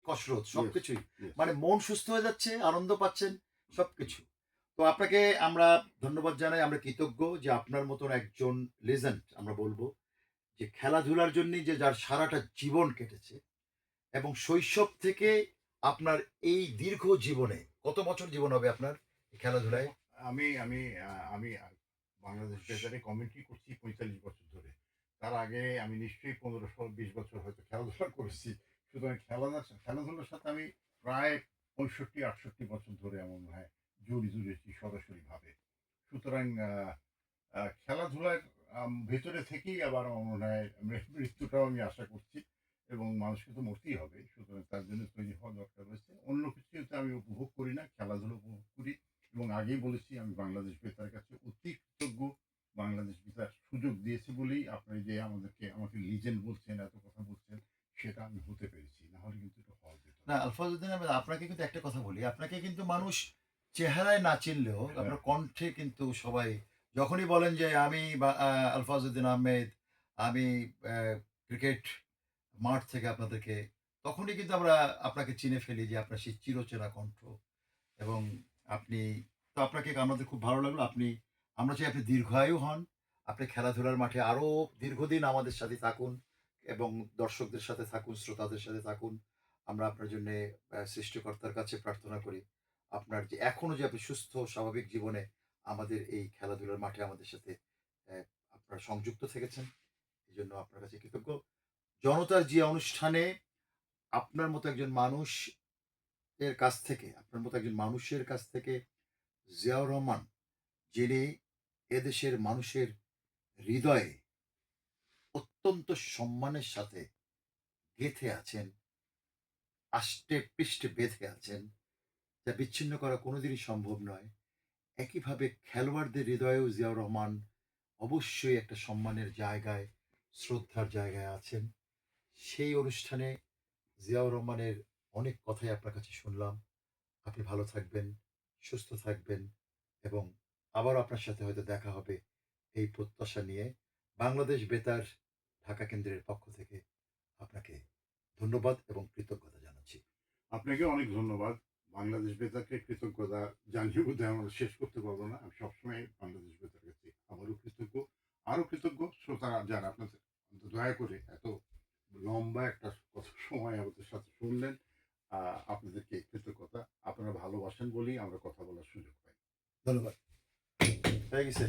কসরত ইয়েস, সবকিছুই। ইয়েস। মানে মন সুস্থ হয়ে যাচ্ছে, আনন্দ পাচ্ছেন, সবকিছু। তো আপনাকে আমরা ধন্যবাদ জানাই। আমরা কৃতজ্ঞ যে আপনার মতন একজন লেজেন্ড আমরা বলব যে খেলাধুলার জন্যই যে যার সারাটা জীবন কেটেছে এবং শৈশব থেকে আপনার এই দীর্ঘ জীবনে কত বছর জীবন হবে আপনার এই খেলাধুলায়? দেখুন, আমি আমি আমি বাংলাদেশ বেতারে কমেন্ট্রি করছি ৪৫ বছর ধরে। তার আগে আমি নিশ্চয়ই ১৫-২০ বছর হয়তো খেলাধুলা করেছি। সুতরাং খেলাধুলার সাথে আমি প্রায় ৬৫-৬৮ বছর ধরে আমার মনে হয় জড়িত রয়েছি সরাসরিভাবে। সুতরাং খেলাধুলার ভেতরে থেকেই আবার আমার মনে হয় মৃত্যুটাও আমি আশা করছি এবং মানুষকে তো মরতেই হবে। সুতরাং তার জন্য তৈরি হওয়া দরকার রয়েছে। অন্য কিছুতে আমি উপভোগ করি না, খেলাধুলা উপভোগ করি এবং আগেই বলেছি আমি বাংলাদেশ বেতারের কাছে অতি কৃতজ্ঞ। বাংলাদেশ বেতার সুযোগ দিয়েছে বলেই আপনি যে আমাকে লিজেন্ড বলছেন, এত কথা বলছেন, সেটা আমি হতে পেরেছি। না হলে কিন্তু এটা হওয়া যেত না, না। আলফাজউদ্দিন আহমেদ আপনাকে কিন্তু একটা কথা বলি, আপনাকে কিন্তু মানুষ চেহারায় না চিনলেও হ্যাঁ, আপনার কণ্ঠে কিন্তু সবাই যখনই বলেন যে আমি বা আলফাজউদ্দিন আহমেদ, আমি আ ক্রিকেট মাঠ থেকে আপনাদেরকে তখনই কিন্তু আমরা আপনাকে চিনে ফেলি যে আপনার সেই চিরচেনা কণ্ঠ এবং আপনি তো আপনাকে আমাদের খুব ভালো লাগলো। আমরা চাই আপনি দীর্ঘায়ু হন। আপনি খেলাধুলার মাঠে আরো দীর্ঘদিন আমাদের সাথে থাকুন এবং দর্শকদের সাথে থাকুন, শ্রোতাদের সাথে থাকুন। আমরা আপনার জন্যে সৃষ্টিকর্তার কাছে প্রার্থনা করি। আপনার যে এখনো যে আপনি সুস্থ স্বাভাবিক জীবনে আমাদের এই খেলাধুলার মাঠে আমাদের সাথে অ্যা আপনারা সংযুক্ত থেকেছেন। এজন্য আপনার কাছে কৃতজ্ঞ। জনতার জিয়া অনুষ্ঠানে আপনার মতো একজন মানুষ এর কাছ থেকে আপনার মতো একজন মানুষের কাছ থেকে জিয়াউর রহমান যিনি এদেশের মানুষের হৃদয়ে অত্যন্ত সম্মানের সাথে গেঁথে আছেন, আষ্টে পৃষ্ঠে বেঁধে আছেন, যা বিচ্ছিন্ন করা কোনোদিনই সম্ভব নয়। একইভাবে খেলোয়াড়দের হৃদয়েও জিয়াউর রহমান অবশ্যই একটা সম্মানের জায়গায়, শ্রদ্ধার জায়গায় আছেন। সেই অনুষ্ঠানে জিয়াউর রহমানের অনেক কথাই আপনার কাছে শুনলাম। আপনি ভালো থাকবেন, সুস্থ থাকবেন এবং আবারও আপনার সাথে হয়তো দেখা হবে এই প্রত্যাশা নিয়ে। বাংলাদেশ বেতার ঢাকা কেন্দ্রের পক্ষ থেকে আপনাকে ধন্যবাদ এবং কৃতজ্ঞতা জানাচ্ছি। আপনাকে অনেক ধন্যবাদ। বাংলাদেশ বেতারকে কৃতজ্ঞতা জানিয়ে বোধহয় আমরা শেষ করতে পারব না। আমি সবসময় বাংলাদেশ বেতারের কাছে আবারও কৃতজ্ঞ। আরো কৃতজ্ঞ শ্রোতারা যারা আপনাদের দয়া করে এত লম্বা একটা কথা সময় আমাদের সাথে শুনলেন। আ আপনাদেরকে কৃতজ্ঞতা। আপনারা ভালোবাসেন বলেই আমরা কথা বলার সুযোগ পাই। ধন্যবাদ। হয়ে গেছে?